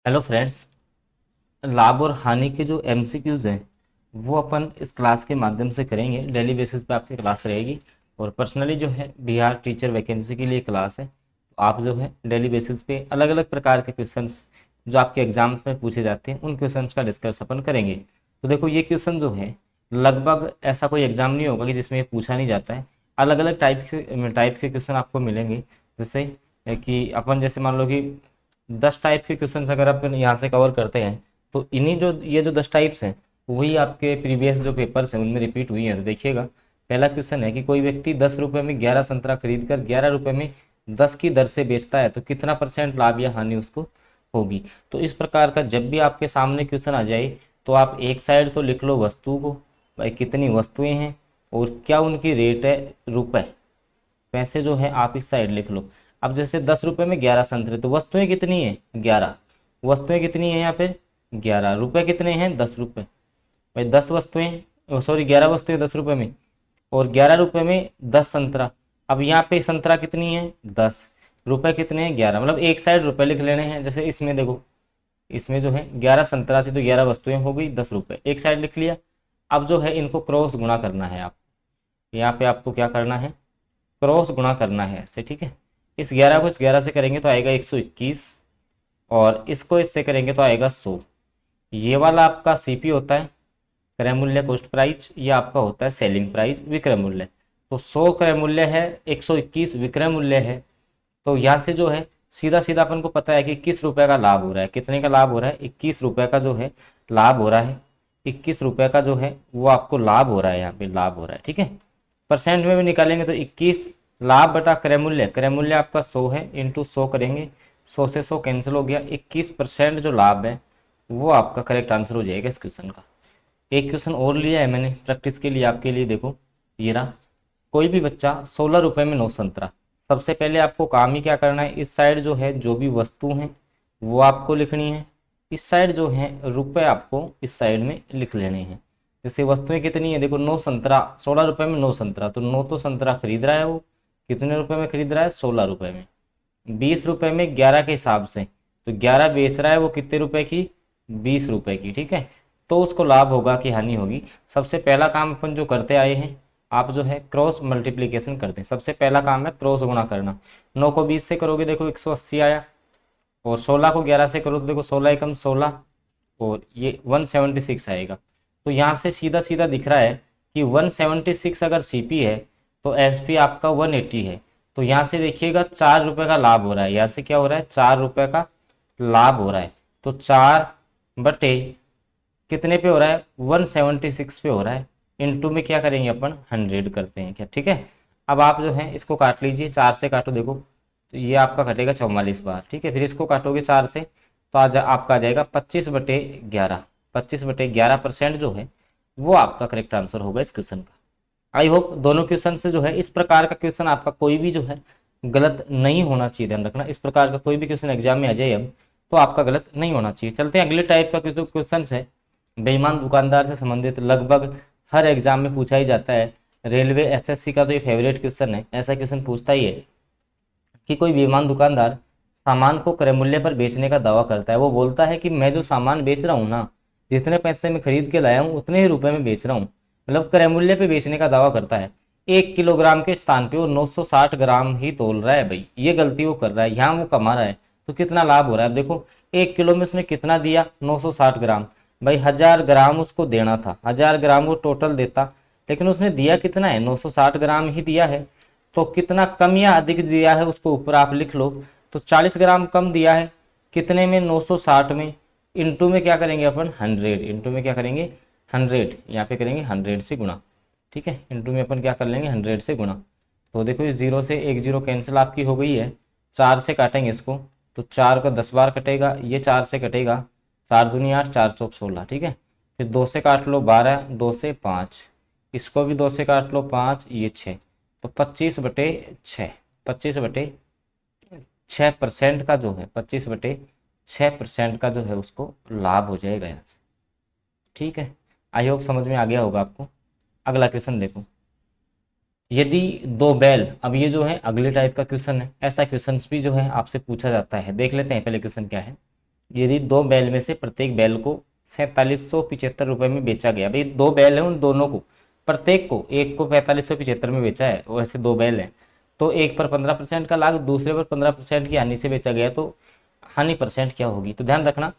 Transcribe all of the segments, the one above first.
Hello friends. लाभ और हानि के जो एमसीक्यूज हैं वो अपन इस क्लास के माध्यम से करेंगे। डेली बेसिस पे आपकी क्लास रहेगी और पर्सनली जो है बिहार टीचर वैकेंसी के लिए क्लास है। तो आप जो है डेली बेसिस पे अलग अलग प्रकार के क्वेश्चंस जो आपके एग्जाम्स में पूछे जाते हैं उन क्वेश्चंस का डिस्कस अपन करेंगे। तो देखो ये क्वेश्चन जो है लगभग ऐसा कोई एग्जाम नहीं होगा कि जिसमें ये पूछा नहीं जाता है। अलग अलग टाइप के क्वेश्चन आपको मिलेंगे। जैसे कि अपन जैसे मान लो कि 10 टाइप के क्वेश्चंस अगर अपन यहाँ से कवर करते हैं तो इन्हीं जो ये जो 10 टाइप्स हैं वही आपके प्रीवियस जो पेपर्स हैं उनमें रिपीट हुई हैं। तो देखिएगा, पहला क्वेश्चन है कि कोई व्यक्ति 10 रुपये में 11 संतरा खरीद कर 11 रुपये में 10 की दर से बेचता है तो कितना परसेंट लाभ या हानि उसको होगी। तो इस प्रकार का जब भी आपके सामने क्वेश्चन आ जाए तो आप एक साइड तो लिख लो वस्तु को, भाई कितनी वस्तुएं हैं और क्या उनकी रेट है रुपए, पैसे जो है आप इस साइड लिख लो। अब जैसे 10 रुपये में 11 संतरे तो वस्तुएं कितनी है 11, वस्तुएं कितनी है यहाँ पे 11, रुपए कितने हैं 10 रुपये। भाई 10 वस्तुएं, सॉरी 11 वस्तुएं 10 रुपये में और 11 रुपये में 10 संतरा। अब यहाँ पे संतरा कितनी है 10, रुपए कितने हैं 11, मतलब एक साइड रुपए लिख लेने हैं। जैसे इसमें देखो, इसमें जो है 11 संतरा थी तो 11 वस्तुएं हो गई 10 रुपये, एक साइड लिख लिया। अब जो है इनको क्रॉस गुणा करना है आप, यहाँ पे आपको क्या करना है क्रॉस गुणा करना है ऐसे, ठीक है। इस 11 को इस 11 से करेंगे तो आएगा 121 और इसको इससे करेंगे तो आएगा 100। ये वाला आपका सीपी होता है, क्रय मूल्य कॉस्ट प्राइस, ये आपका होता है सेलिंग प्राइस विक्रय मूल्य। तो 100 क्रय मूल्य है, 121 विक्रय मूल्य है। तो यहाँ से जो है सीधा सीधा अपन को पता है कि 21 रुपये का लाभ हो रहा है। कितने का लाभ हो रहा है 21 रुपये का जो है लाभ हो रहा है। 21 रुपये का जो है वो आपको लाभ हो रहा है, यहाँ पे लाभ हो रहा है, ठीक है। परसेंट में भी निकालेंगे तो 21 लाभ बटा क्रय मूल्य आपका 100 है, इंटू 100 करेंगे, 100 से 100 कैंसिल हो गया, 21% जो लाभ है वो आपका करेक्ट आंसर हो जाएगा इस क्वेश्चन का। एक क्वेश्चन और लिया है मैंने प्रैक्टिस के लिए आपके लिए, देखो ये रहा। कोई भी बच्चा 16 रुपये में 9 संतरा। सबसे पहले आपको काम ही क्या करना है, इस साइड जो है जो भी वस्तु हैं वो आपको लिखनी है, इस साइड जो है रुपए आपको इस साइड में लिख लेने हैं। जैसे वस्तुएं कितनी है देखो, 9 संतरा, 16 रुपये में 9 संतरा, तो 9 तो संतरा खरीद रहा है वो, कितने रुपए में खरीद रहा है 16 रुपये में। 20 रुपये में 11 के हिसाब से, तो 11 बेच रहा है वो कितने रुपए की 20 रुपये की, ठीक है। तो उसको लाभ होगा कि हानि होगी। सबसे पहला काम अपन जो करते आए हैं, आप जो है क्रॉस मल्टीप्लीकेशन करते हैं। सबसे पहला काम है क्रॉस गुणा करना। 9 को 20 से करोगे देखो 180 आया, और 16 को 11 से करो तो देखो 16 एकम 16 और ये 176 आएगा। तो यहाँ से सीधा सीधा दिख रहा है कि 176 अगर सीपी है तो एसपी आपका 180 है। तो यहाँ से देखिएगा 4 रुपये का लाभ हो रहा है, यहाँ से क्या हो रहा है 4 रुपये का लाभ हो रहा है। तो 4 बटे कितने पे हो रहा है 176 पे हो रहा है, इनटू में क्या करेंगे अपन 100 करते हैं क्या, ठीक है। अब आप जो है इसको काट लीजिए, 4 से काटो देखो तो ये आपका कटेगा 44 बार, ठीक है। फिर इसको काटोगे 4 से तो आपका आ जाएगा 25/11, 25/11% जो है वो आपका करेक्ट आंसर होगा इस क्वेश्चन का। आई होप दोनों क्वेश्चन से जो है इस प्रकार का क्वेश्चन आपका कोई भी जो है गलत नहीं होना चाहिए, ध्यान रखना। इस प्रकार का कोई भी क्वेश्चन एग्जाम में आ जाए अब तो आपका गलत नहीं होना चाहिए। चलते हैं अगले टाइप का क्वेश्चन है, बेईमान दुकानदार से संबंधित, लगभग हर एग्जाम में पूछा ही जाता है। रेलवे एसएससी का तो ये फेवरेट क्वेश्चन है, ऐसा क्वेश्चन पूछता ही है कि कोई बेईमान दुकानदार सामान को क्रय मूल्य पर बेचने का दावा करता है। वो बोलता है कि मैं जो सामान बेच रहा हूँ ना, जितने पैसे में खरीद के लाया हूँ उतने ही रुपए में बेच रहा हूँ, मतलब क्रय मूल्य पे बेचने का दावा करता है। 1 किलोग्राम के स्थान पे वो 960 ग्राम ही तोल रहा है, भाई ये गलती वो कर रहा है, यहाँ वो कमा रहा है। तो कितना लाभ हो रहा है, अब देखो 1 किलो में उसने कितना दिया 960 ग्राम, भाई 1000 ग्राम उसको देना था, 1000 ग्राम वो टोटल देता, लेकिन उसने दिया कितना है 960 ग्राम ही दिया है। तो कितना कम या अधिक दिया है उसको ऊपर आप लिख लो। तो 40 ग्राम कम दिया है, कितने में 960 में, इंटू में क्या करेंगे अपन 100, इंटू में क्या करेंगे 100, यहाँ पे करेंगे 100 से गुणा, ठीक है। इंटू में अपन क्या कर लेंगे 100 से गुणा। तो देखो इस 0 से 1 0 कैंसिल आपकी हो गई है, 4 से काटेंगे इसको तो 4 का 10 बार कटेगा, ये 4 से कटेगा, 4 दूनी 8, 4 चौक 16, ठीक है। फिर 2 से काट लो 12, 2 से 5, इसको भी 2 से काट लो 5, ये 6, तो 25/6, 25/6% का जो है 25/6% का जो है उसको लाभ हो जाएगा यहाँ से, ठीक है। आई होप समझ में आ गया होगा आपको। अगला क्वेश्चन देखो, यदि दो बैल, अब ये जो है अगले टाइप का क्वेश्चन है, ऐसा क्वेश्चन भी जो है आपसे पूछा जाता है। देख लेते हैं पहले क्वेश्चन क्या है। यदि दो बैल में से प्रत्येक बैल को 4775 रुपये में बेचा गया, भाई दो बैल है, उन दोनों को, प्रत्येक को, एक को 4575 में बेचा है और ऐसे दो बैल हैं, तो एक पर 15% का लाभ, दूसरे पर 15% की हानि से बेचा गया, तो हानि परसेंट क्या होगी। तो ध्यान रखना,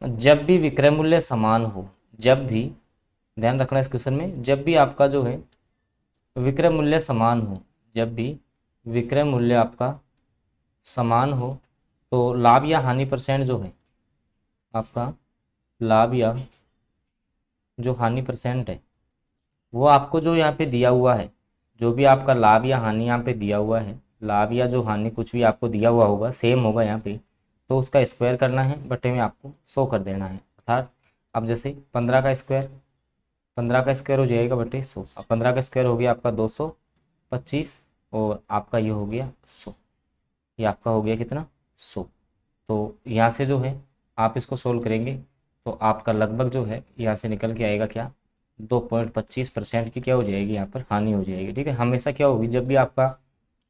जब भी विक्रय मूल्य समान हो, जब भी, ध्यान रखना इस क्वेश्चन में, जब भी आपका जो है विक्रय मूल्य समान हो, जब भी विक्रय मूल्य आपका समान हो, तो लाभ या हानि परसेंट जो है आपका, लाभ या जो हानि परसेंट है, वो आपको जो यहाँ पे दिया हुआ है, जो भी आपका लाभ या हानि यहाँ पे दिया हुआ है, लाभ या जो हानि कुछ भी आपको दिया हुआ होगा सेम होगा यहाँ पे, तो उसका स्क्वायर करना है, बटे में आपको 100 कर देना है। अर्थात अब जैसे 15 का स्क्वायर हो जाएगा बटे 100, अब 15 का स्क्वायर हो गया आपका 225, और आपका ये हो गया 100, ये आपका हो गया कितना, 100। तो यहाँ से जो है आप इसको सोल्व करेंगे तो आपका लगभग जो है यहाँ से निकल के आएगा क्या, 2.25% की क्या हो जाएगी यहाँ पर हानि हो जाएगी। ठीक है, हमेशा क्या होगी, जब भी आपका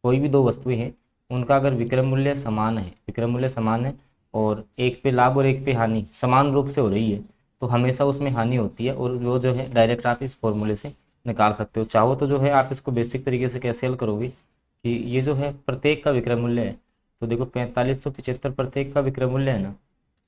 कोई भी दो वस्तुएं हैं, उनका अगर विक्रय मूल्य समान है, विक्रय मूल्य समान है और एक पे लाभ और एक पे हानि समान रूप से हो रही है, तो हमेशा उसमें हानि होती है, और वो जो है डायरेक्ट आप इस फॉर्मूले से निकाल सकते हो। चाहो तो जो है आप इसको बेसिक तरीके से कैसे हल करोगे कि ये जो है प्रत्येक का विक्रय मूल्य है, तो देखो 4575 प्रत्येक का विक्रय मूल्य है ना,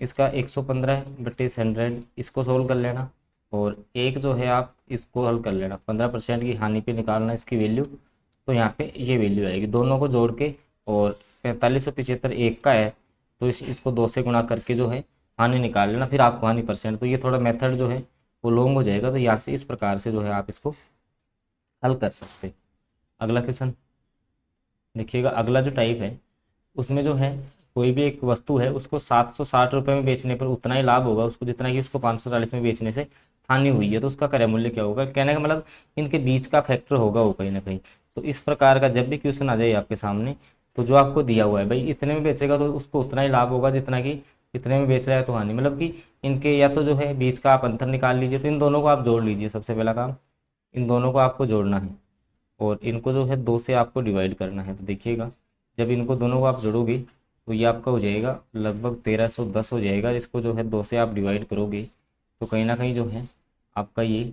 इसका 115 है बटे 100, इसको सोल्व कर लेना, और एक जो है आप इसको हल कर लेना, 15% की हानि पे निकालना इसकी वैल्यू, तो यहाँ पे ये वैल्यू आएगी, दोनों को जोड़ के, और 4575 एक का है, तो इसको 2 से गुणा करके जो है हानि निकाल लेना, फिर आपको हानि परसेंट। तो ये थोड़ा मेथड जो है वो लॉन्ग हो जाएगा, तो यहाँ से इस प्रकार से जो है आप इसको हल कर सकते हैं। अगला क्वेश्चन देखिएगा, अगला जो टाइप है उसमें जो है कोई भी एक वस्तु है, उसको 760 रुपये में बेचने पर उतना ही लाभ होगा उसको जितना कि उसको 540 में बेचने से हानि हुई है, तो उसका क्रय मूल्य क्या होगा। कहने का मतलब इनके बीच का फैक्टर होगा वो कहीं ना कहीं। तो इस प्रकार का जब भी क्वेश्चन आ जाए आपके सामने, तो जो आपको दिया हुआ है भाई इतने में बेचेगा तो उसको उतना ही लाभ होगा जितना कि इतने में बेच रहा है तो हानि, मतलब कि इनके या तो जो है बीच का आप अंतर निकाल लीजिए, तो इन दोनों को आप जोड़ लीजिए। सबसे पहला काम इन दोनों को आपको जोड़ना है, और इनको जो है 2 से आपको डिवाइड करना है। तो देखिएगा, जब इनको दोनों को आप जोड़ोगे तो ये आपका हो जाएगा लगभग 1310 हो जाएगा। इसको जो है 2 से आप डिवाइड करोगे तो कहीं ना कहीं जो है आपका ये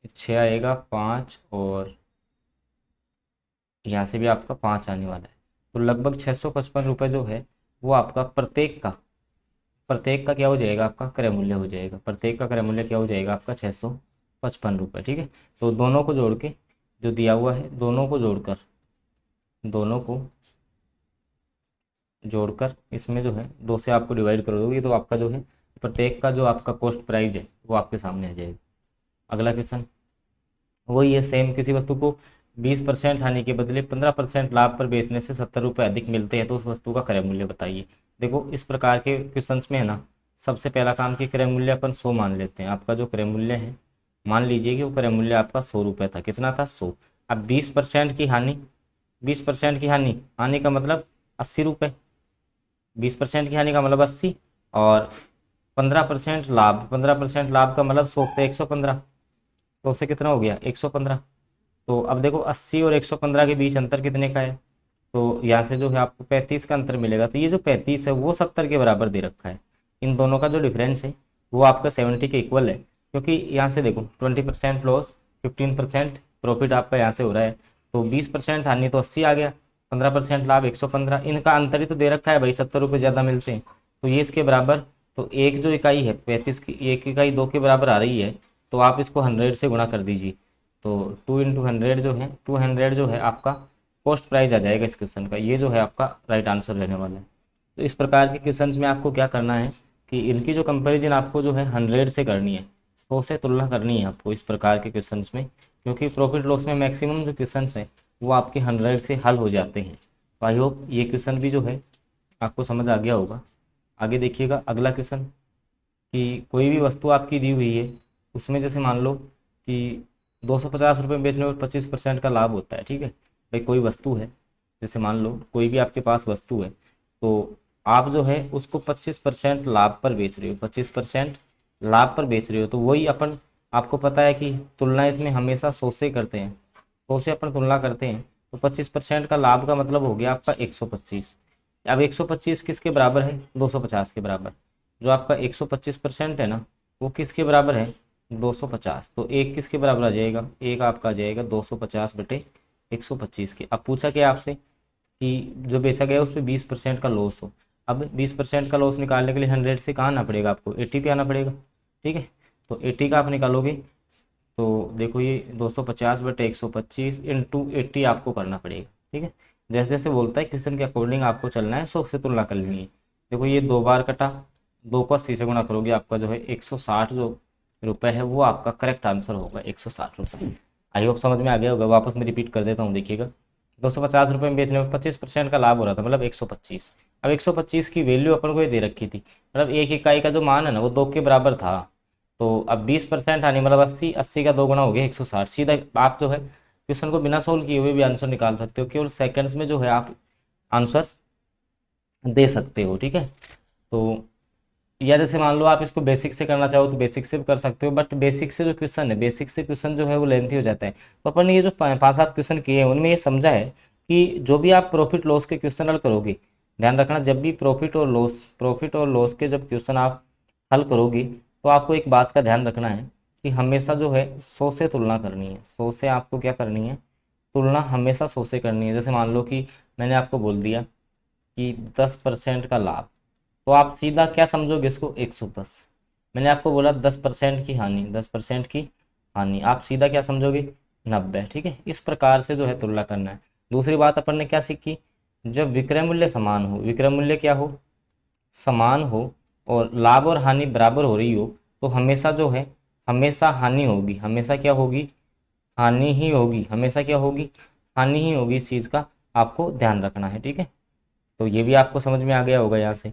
6 आएगा, 5, और यहाँ से भी आपका 5 आने वाला है। तो लगभग 655 रुपये जो है वो आपका प्रत्येक का क्या हो जाएगा, आपका क्रय मूल्य हो जाएगा। प्रत्येक का क्रय मूल्य क्या हो जाएगा आपका, 655 रुपये। ठीक है, तो दोनों को जोड़ के जो दिया हुआ है, दोनों को जोड़कर इसमें जो है 2 से आपको डिवाइड कर दोगे, तो आपका जो है प्रत्येक का जो आपका कॉस्ट प्राइस है वो आपके सामने आ जाएगा। अगला क्वेश्चन वही है सेम, किसी वस्तु को 20% हानि के बदले 15% लाभ पर बेचने से 70 रुपये अधिक मिलते हैं, तो उस वस्तु का क्रय मूल्य बताइए। देखो इस प्रकार के क्वेश्चंस में है ना, सबसे पहला काम कि क्रय मूल्य अपन 100 मान लेते हैं। आपका जो क्रय मूल्य है, मान लीजिए कि वो क्रय मूल्य आपका 100 रुपये था। कितना था, 100। अब 20% की हानि, 20% की हानि, हानि का मतलब 80 रुपये, 20% की हानि का मतलब 80, और 15% लाभ, 15% लाभ का मतलब 100 से 115, 100 से कितना हो गया, 115। तो अब देखो 80 और 115 के बीच अंतर कितने का है, तो यहाँ से जो है आपको 35 का अंतर मिलेगा। तो ये जो 35 है वो 70 के बराबर दे रखा है। इन दोनों का जो डिफरेंस है वो आपका 70 के इक्वल है, क्योंकि यहाँ से देखो 20% लॉस, 15% प्रॉफिट आपका यहाँ से हो रहा है। तो 20% हानि तो 80 आ गया, 15% लाभ 115, इनका अंतर ही तो दे रखा है भाई, 70 रुपये ज़्यादा मिलते हैं, तो ये इसके बराबर। तो एक जो इकाई है 35 की, एक इकाई 2 के बराबर आ रही है, तो आप इसको 100 से गुणा कर दीजिए। तो 2 × 100 जो है, 200 जो है आपका कॉस्ट प्राइस आ जाएगा इस क्वेश्चन का। ये जो है आपका राइट आंसर रहने वाला है। तो इस प्रकार के क्वेश्चंस में आपको क्या करना है कि इनकी जो कंपैरिजन आपको जो है 100 से करनी है, 100 से तुलना करनी है आपको इस प्रकार के क्वेश्चंस में, क्योंकि प्रॉफिट लॉस में मैक्सिमम जो क्वेश्चंस हैं वो आपके 100 से हल हो जाते हैं। तो आई होप ये क्वेश्चन भी जो है आपको समझ आ गया होगा। आगे देखिएगा अगला क्वेश्चन कि कोई भी वस्तु आपकी दी हुई है, उसमें जैसे मान लो कि 250 रुपये में बेचने पर 25% का लाभ होता है। ठीक है भाई, कोई वस्तु है, जैसे मान लो कोई भी आपके पास वस्तु है, तो आप जो है उसको 25% लाभ पर बेच रहे हो, 25% लाभ पर बेच रहे हो। तो वही अपन, आपको पता है कि तुलना इसमें हमेशा 100 से करते हैं, 100 से अपन तुलना करते हैं, तो 25% का लाभ का मतलब हो गया आपका 125। अब 125 किसके बराबर है? 250 के बराबर। जो आपका 125% है ना, वो किसके बराबर है? 250। तो एक किसके बराबर आ जाएगा? एक आपका आ जाएगा 250 बटे 125 के। अब पूछा क्या आपसे कि जो बेचा गया उस पर 20% का लॉस हो। अब 20% का लॉस निकालने के लिए 100 से कहाँ आना पड़ेगा आपको? 80 पे आना पड़ेगा। ठीक है, तो 80 का आप निकालोगे तो देखो ये 250 बटे 125 इंटू 80 आपको करना पड़ेगा। ठीक है, जैसे जैसे बोलता है क्वेश्चन के अकॉर्डिंग आपको चलना है, 100 से तुलना कर लेनी है। देखो ये 2 बार कटा, 2 को 80 से गुणा करोगे, आपका जो है 160 जो रुपये है वो आपका करेक्ट आंसर होगा, 160 रुपये। आई होप समझ में आ गया होगा। वापस मैं रिपीट कर देता हूँ, देखिएगा 250 रुपये में बेचने में 25% का लाभ हो रहा था, मतलब 125। अब 125 की वैल्यू अपन को ये दे रखी थी, मतलब एक इकाई का जो मान है ना वो 2 के बराबर था। तो अब 20% आने मतलब 80, 80 का 2 गुना हो गया 160। सीधा आप जो है क्वेश्चन को बिना सोल्व किए हुए भी आंसर निकाल सकते हो, केवल सेकंड्स में जो है आप आंसर दे सकते हो। ठीक है, तो या जैसे मान लो आप इसको बेसिक से करना चाहो तो बेसिक से भी कर सकते हो, बट बेसिक से जो क्वेश्चन है, बेसिक से क्वेश्चन जो है वो लेंथी हो जाता है। तो अपन ने ये जो 5-7 क्वेश्चन किए हैं उनमें ये समझा है कि जो भी आप प्रॉफिट लॉस के क्वेश्चन हल करोगे, ध्यान रखना जब भी प्रॉफिट और लॉस के जब क्वेश्चन आप हल करोगे तो आपको एक बात का ध्यान रखना है कि हमेशा जो है 100 से तुलना करनी है। 100 से आपको क्या करनी है? तुलना हमेशा 100 से करनी है। जैसे मान लो कि मैंने आपको बोल दिया कि 10% का लाभ, तो आप सीधा क्या समझोगे इसको? 110। मैंने आपको बोला 10% की हानि, 10% की हानि, आप सीधा क्या समझोगे? 90। ठीक है, इस प्रकार से जो है तुलना करना है। दूसरी बात अपन ने क्या सीखी? जब विक्रय मूल्य समान हो, विक्रय मूल्य क्या हो? समान हो, और लाभ और हानि बराबर हो रही हो, तो हमेशा जो है, हमेशा हानि होगी। हमेशा क्या होगी? हानि ही होगी। हमेशा क्या होगी? हानि ही होगी। इस चीज़ का आपको ध्यान रखना है। ठीक है, तो ये भी आपको समझ में आ गया होगा यहाँ से।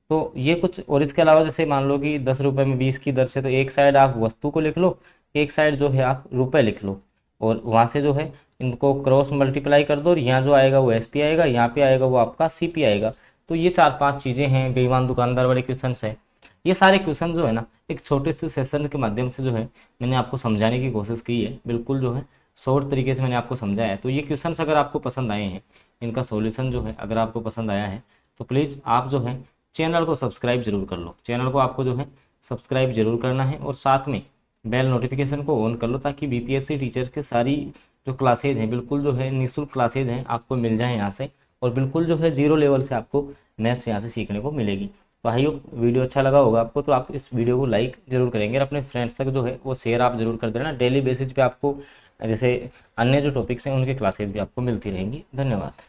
तो ये कुछ और इसके अलावा जैसे मान लो कि 10 रुपये में 20 की दर से, तो एक साइड आप वस्तु को लिख लो, एक साइड जो है आप रुपए लिख लो, और वहाँ से जो है इनको क्रॉस मल्टीप्लाई कर दो, और यहाँ जो आएगा वो एस पी आएगा, यहाँ पे आएगा वो आपका सी पी आएगा। तो ये 4-5 चीज़ें हैं, बेईमान दुकानदार वाले क्वेश्चन है। ये सारे क्वेश्चन जो है ना एक छोटे से सेशन के माध्यम से जो है मैंने आपको समझाने की कोशिश की है, बिल्कुल जो है शॉर्ट तरीके से मैंने आपको समझाया है। तो ये क्वेश्चंस अगर आपको पसंद आए हैं, इनका सॉल्यूशन जो है अगर आपको पसंद आया है, तो प्लीज़ आप जो है चैनल को सब्सक्राइब जरूर कर लो। चैनल को आपको जो है सब्सक्राइब जरूर करना है, और साथ में बेल नोटिफिकेशन को ऑन कर लो, ताकि बीपीएससी टीचर्स के सारी जो क्लासेज हैं, बिल्कुल जो है निःशुल्क क्लासेज हैं, आपको मिल जाएँ यहाँ से, और बिल्कुल जो है 0 लेवल से आपको मैथ्स यहाँ से सीखने को मिलेगी। तो आई होप वीडियो अच्छा लगा होगा आपको, तो आप इस वीडियो को लाइक जरूर करेंगे, और अपने फ्रेंड्स तक जो है वो शेयर आप जरूर कर देना। डेली बेसिस पे आपको जैसे अन्य जो टॉपिक्स हैं उनके क्लासेज भी आपको मिलती रहेंगी। धन्यवाद।